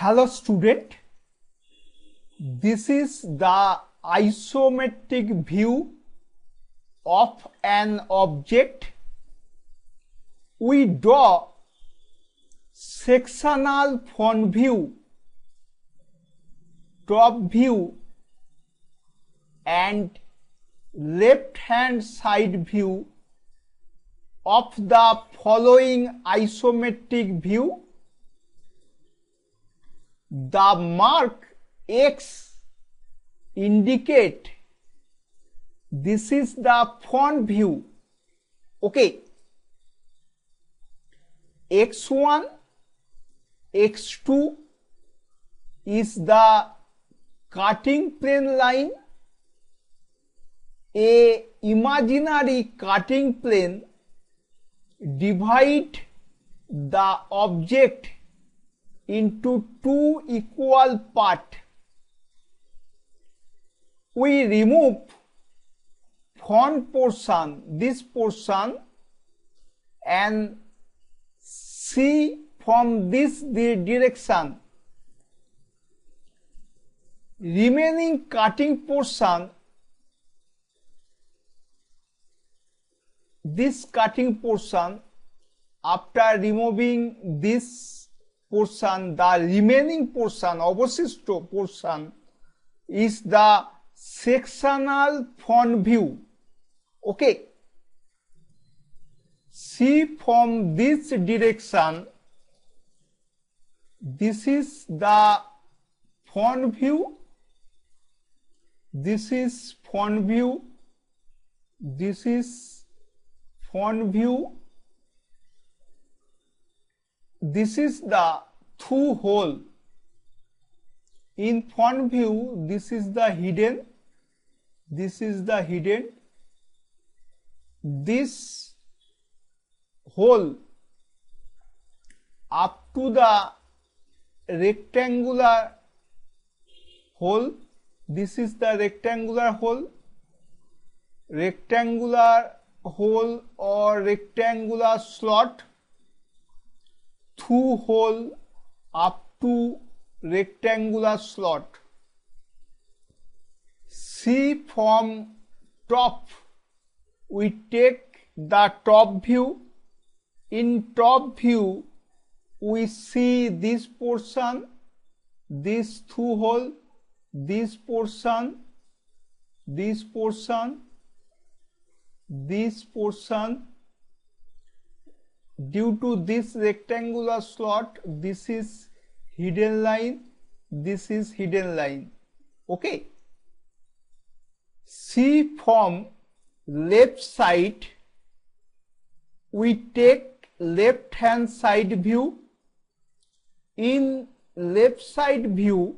Hello student, this is the isometric view of an object. We draw sectional front view, top view and left hand side view of the following isometric view. The mark X indicate this is the front view. Okay, X1, X2 is the cutting plane line. A imaginary cutting plane divide the object into two equal parts. We remove front portion, this portion, and see from this direction. Remaining cutting portion, this cutting portion, after removing this portion, the remaining portion, obosishto portion, is the sectional front view. Okay, see from this direction, this is the front view, this is front view, this is front view, this is the through hole. In front view, this is the hidden, this is the hidden, this hole up to the rectangular hole, this is the rectangular hole, or rectangular slot, through hole up to rectangular slot. See from top, we take the top view. In top view, we see this portion, this through hole, this portion, this portion, this portion. Due to this rectangular slot, this is hidden line, this is hidden line. Okay, see from left side, we take left hand side view. In left side view,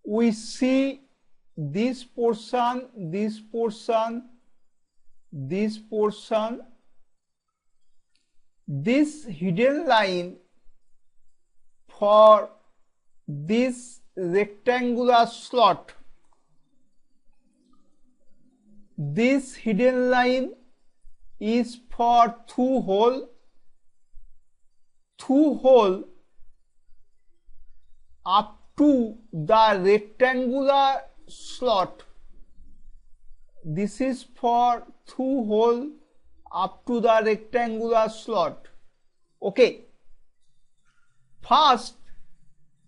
we see this portion, this portion, this portion, this hidden line for this rectangular slot. This hidden line is for through hole up to the rectangular slot. This is for through hole up to the rectangular slot. Okay, first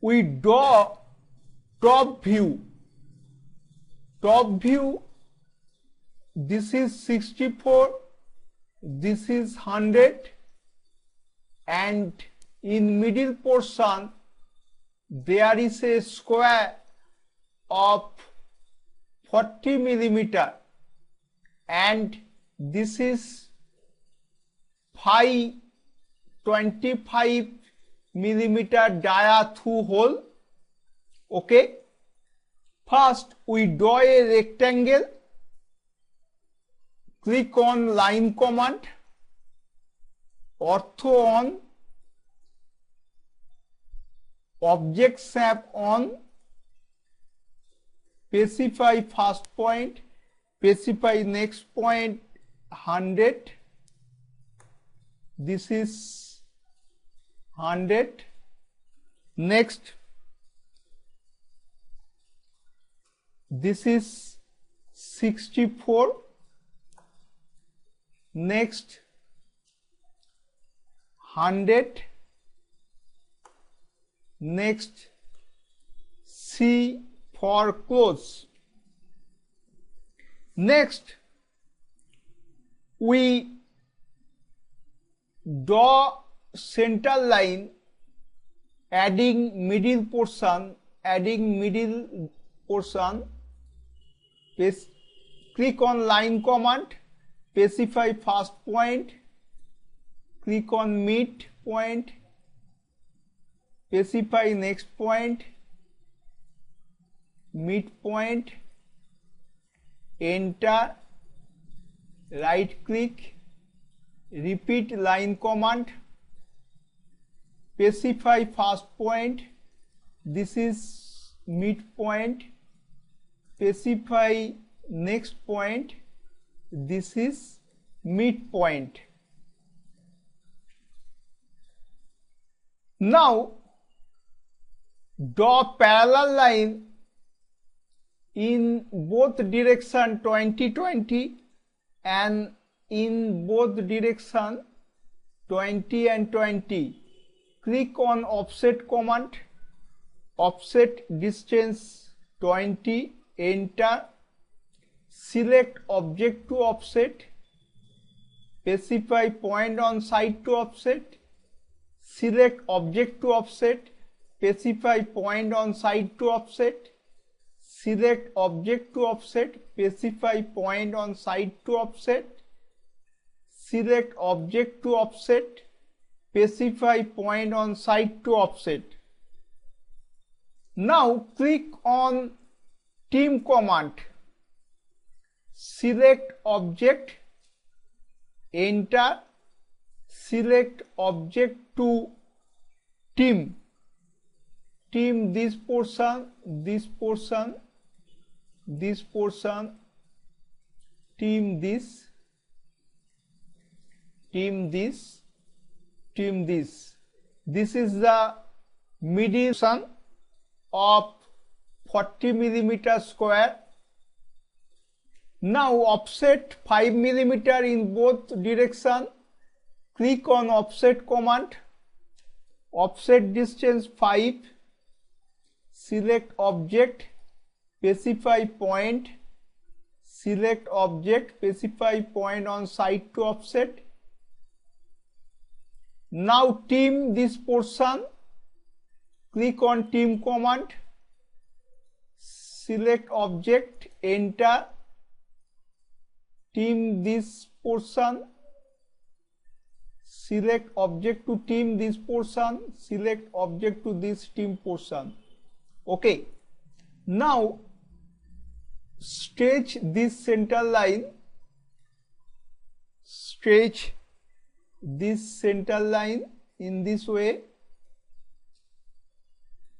we draw top view. Top view, this is 64, this is 100, and in middle portion there is a square of 40 millimeter, and this is 25 millimeter dia through hole. Okay, first we draw a rectangle. Click on line command, ortho on, object shape on, specify first point, specify next point 100, this is 100, Next, this is 64. Next, 100. Next, C for close. Next, we draw center line, adding middle portion, click on line command, specify first point, click on mid point, specify next point, mid point, enter, right click, repeat line command, specify first point, this is mid point, specify next point, this is mid point. Now draw parallel line in both direction 20-20 and in both direction 20 and 20. Click on offset command, offset distance 20, enter, select object to offset, specify point on side to offset, select object to offset, specify point on side to offset, select object to offset, specify point on side to offset, select object to offset, specify point on side to offset. Now click on team command, select object, enter, select object to team, this portion, this portion, this portion, team this, team this, team this. This is the middle portion of 40 mm square. Now offset 5 mm in both direction. Click on offset command, offset distance 5, select object, specify point, select object, specify point on side to offset. Now team this portion, click on team command, select object, enter, team this portion, select object to team this portion, select object to this team portion. Okay, now stretch this center line, stretch this center line in this way,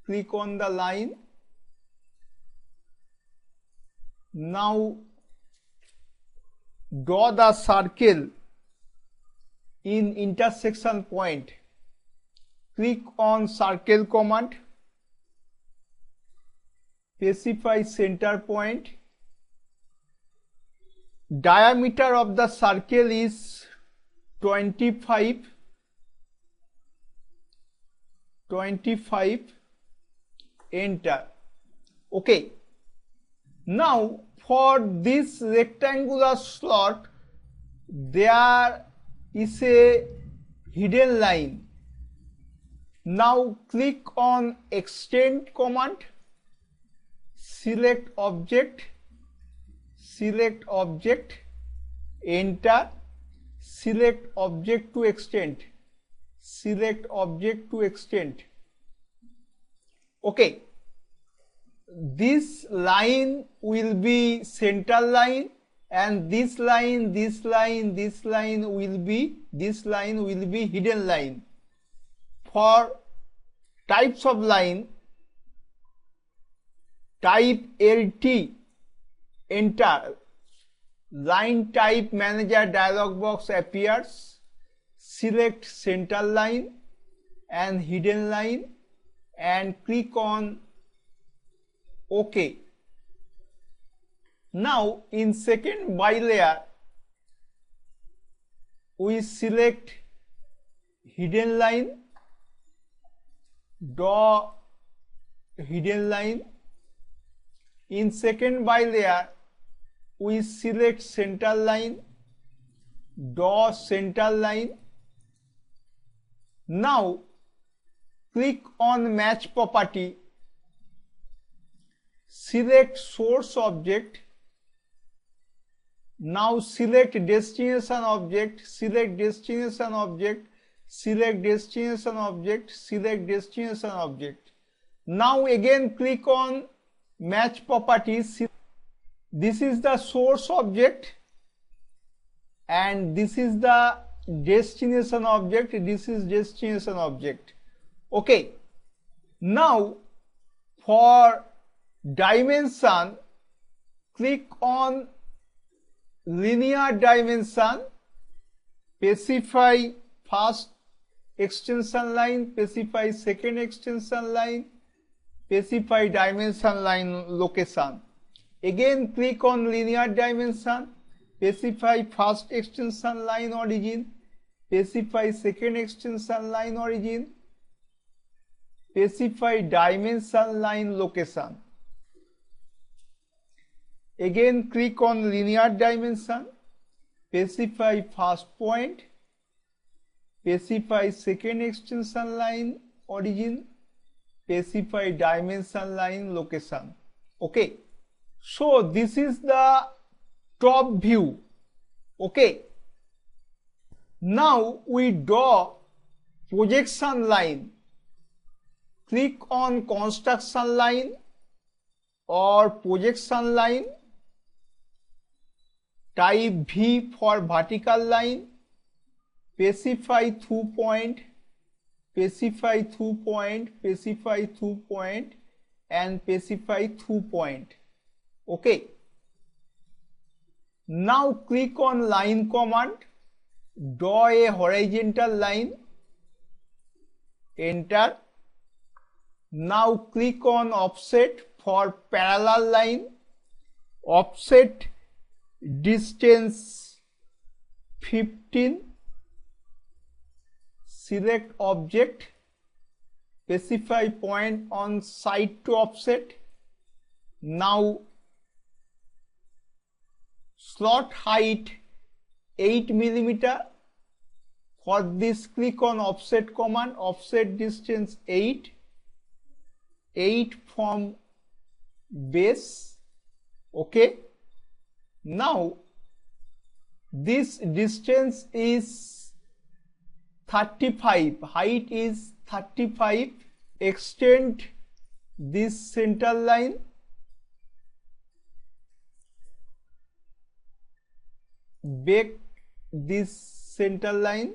click on the line. Now draw the circle in intersection point. Click on circle command, specify center point. Diameter of the circle is 25, enter. Okay, now for this rectangular slot there is a hidden line. Now click on extend command, select object, enter, select object to extend, select object to extend. Okay, this line will be center line, and this line will be hidden line. For types of line, type LT, enter. Line type manager dialog box appears. Select center line and hidden line. and click on OK. Now in second bilayer we select hidden line, draw hidden line. In second bilayer we select center line, draw center line. Now click on match property, select source object. Now select destination object, select destination object, select destination object, select destination object. Now again click on match properties. This is the source object and this is the destination object, this is destination object. Okay. Now for dimension, click on linear dimension, specify first extension line, specify second extension line, specify dimension line location. Again click on linear dimension, specify first extension line origin, specify second extension line origin, specify dimension line location. Again click on linear dimension, specify first point, specify second extension line origin, specify dimension line location. Okay. So this is the top view. Okay. Now we draw projection line. Click on construction line or projection line. Type V for vertical line. Specify through point. Specify through point. Specify through point and specify through point. Okay. Now click on line command. Draw a horizontal line. Enter. Now click on offset for parallel line. Offset distance 15. Select object. Specify point on side to offset. Now slot height 8 mm. For this click on offset command, offset distance 8 from base. Okay. Now this distance is 35, height is 35. Extend this center line. Back this center line.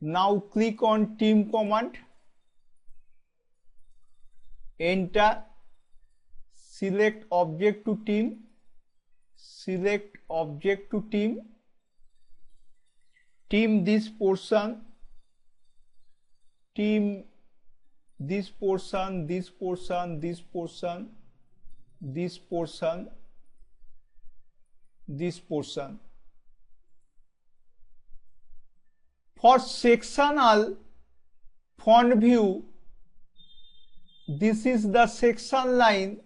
Now click on team command. Enter. Select object to team. Select object to team. Team this portion. Team this portion, this portion, this portion, this portion, this portion. For sectional front view, this is the section line.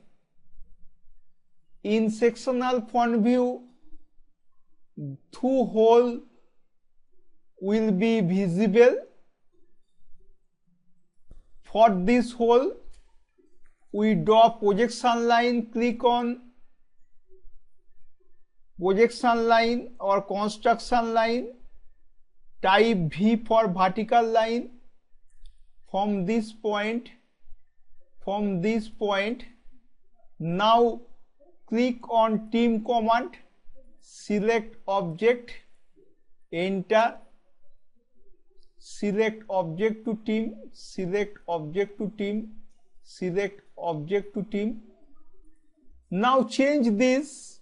In sectional front view, two hole will be visible. For this hole, we draw projection line. Click on projection line or construction line. Type V for vertical line. From this point. Now click on team command. Select object. Enter. Select object to team. Select object to team. Select object to team. Now change this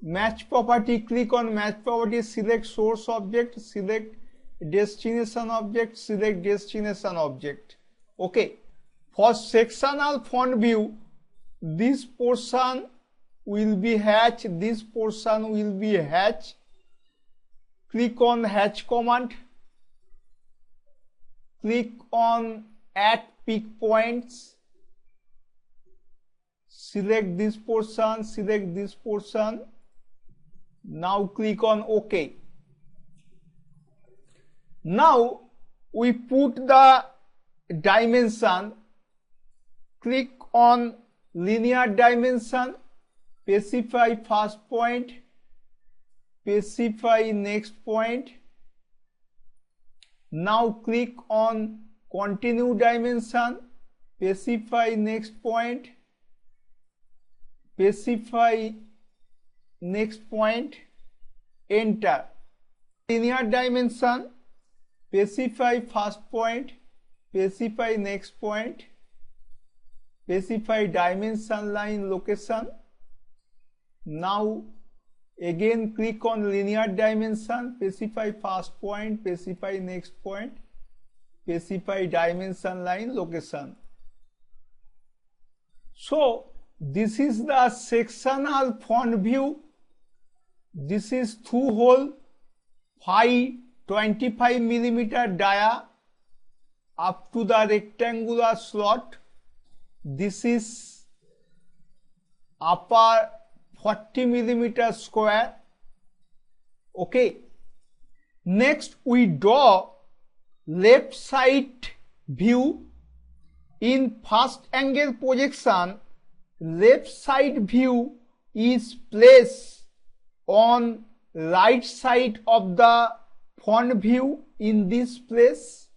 match property. Click on match property. Select source object. Select destination object. Select destination object. Okay, for sectional front view, this portion will be hatch, this portion will be hatch. Click on hatch command, click on add peak points, select this portion, select this portion. Now click on OK. Now we put the dimension, click on linear dimension, specify first point, specify next point. Now click on continue dimension, specify next point, specify next point, enter. Linear dimension, specify first point, specify next point, specify dimension line location. Now again click on linear dimension, specify first point, specify next point, specify dimension line location. So this is the sectional front view. This is through hole, 25 mm dia up to the rectangular slot. This is upper 40 mm square. Okay. Next we draw left side view. In first angle projection, left side view is placed on right side of the front view in this place.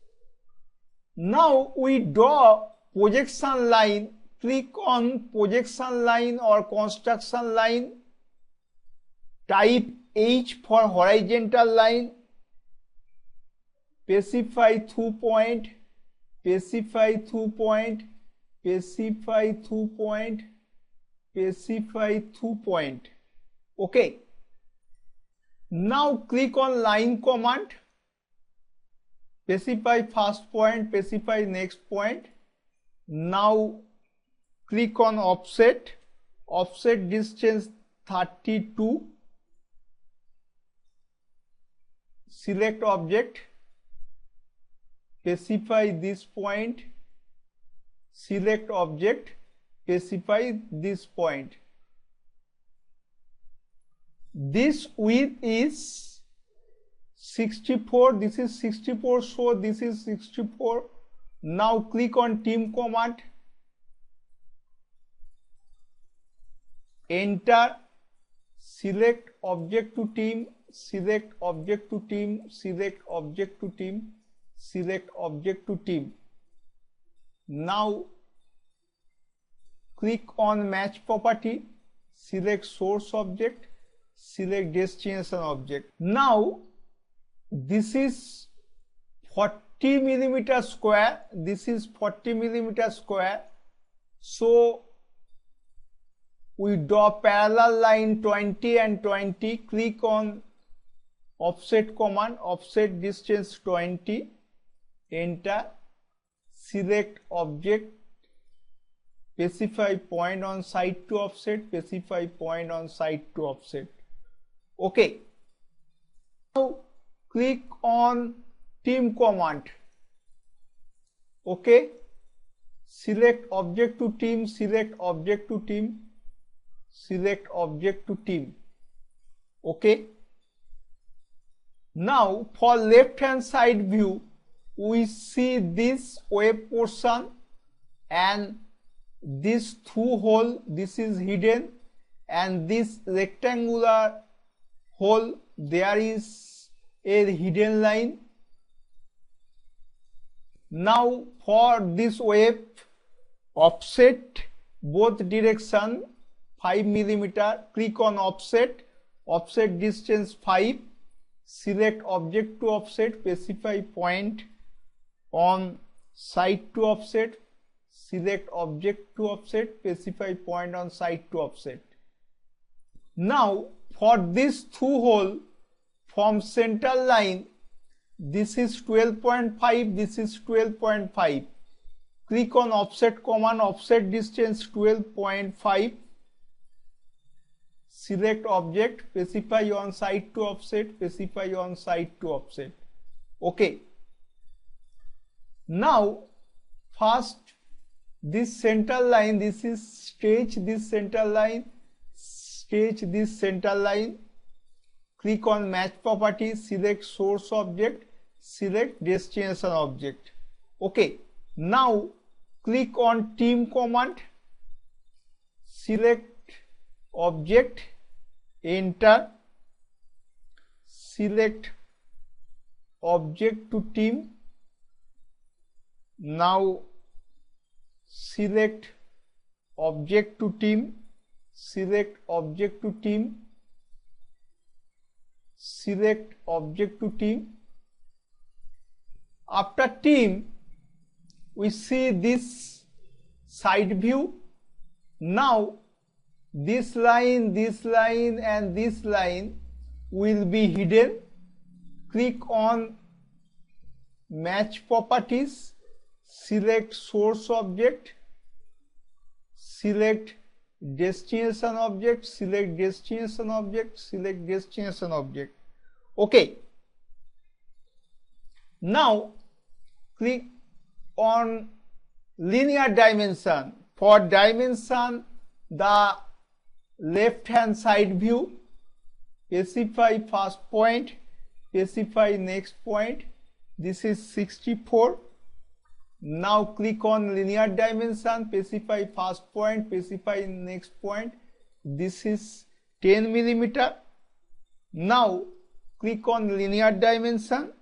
Now we draw projection line. Click on projection line or construction line. Type H for horizontal line. Specify through point, specify through point, specify through point, specify through point. Okay. Now click on line command. Specify first point, specify next point. Now click on offset, offset distance 32. Select object, specify this point, select object, specify this point. This width is 64, this is 64, so this is 64. Now click on team command, enter, select object to team, select object to team, select object to team, select object to team. Now click on match property, select source object, select destination object. Now this is 40 mm square, this is 40 mm square, so we draw parallel line 20 and 20. Click on offset command, offset distance 20, enter, select object, specify point on side to offset, specify point on side to offset. Okay. Now click on team command. Okay. Select object to team, select object to team, select object to team. Okay. Now for left hand side view, we see this wave portion and this through hole, this is hidden, and this rectangular hole, there is a hidden line. Now for this wave, offset both direction 5 mm, click on offset, offset distance 5, select object to offset, specify point on side to offset, select object to offset, specify point on side to offset. Now for this through hole, from central line, this is 12.5, this is 12.5. click on offset command, offset distance 12.5, select object, specify on side to offset, specify on side to offset. Okay. Now first this center line, this is stretch this center line, stretch this center line. Click on match property, select source object, select destination object. Okay. Now click on team command, select object, enter, select object to team. Now select object to team, select object to team, select object to team. After team, we see this side view. Now this line and this line will be hidden. Click on match properties, select source object, select destination object, select destination object, select destination object. Okay. Now click on linear dimension. For dimension, the left hand side view, specify first point, specify next point. This is 64. Now click on linear dimension, specify first point, specify next point. This is 10 millimeter. Now click on linear dimension,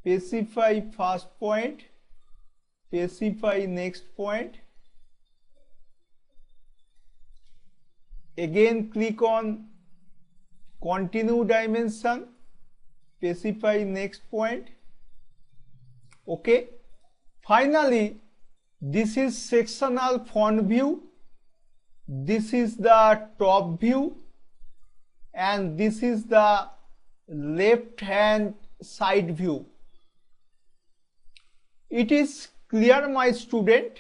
specify first point, specify next point. Again click on continue dimension, specify next point. Okay. Finally, this is sectional front view, this is the top view, and this is the left hand side view. It is clear, my student?